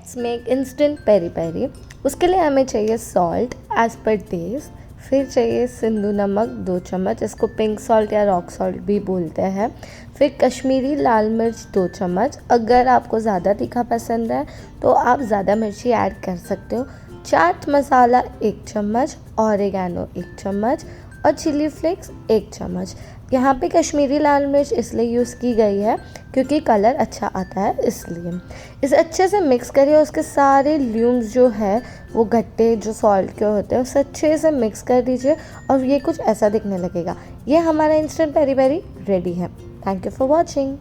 Let's make instant peri peri. उसके लिए हमें चाहिए सॉल्ट एज पर टेस्ट, फिर चाहिए सिंधु नमक 2 चम्मच, इसको पिंक सॉल्ट या रॉक सॉल्ट भी बोलते हैं। फिर कश्मीरी लाल मिर्च 2 चम्मच, अगर आपको ज़्यादा तीखा पसंद है तो आप ज़्यादा मिर्ची ऐड कर सकते हो। चाट मसाला 1 चम्मच, ऑरिगेनो 1 चम्मच और चिली फ्लेक्स 1 चम्मच। यहाँ पे कश्मीरी लाल मिर्च इसलिए यूज़ की गई है क्योंकि कलर अच्छा आता है, इसलिए इसे अच्छे से मिक्स करिए। उसके सारे ल्यूम्स जो है वो गट्टे जो सॉल्ट के होते हैं उसे अच्छे से मिक्स कर दीजिए और ये कुछ ऐसा दिखने लगेगा। ये हमारा इंस्टेंट पेरी पेरी रेडी है। Thank you for watching.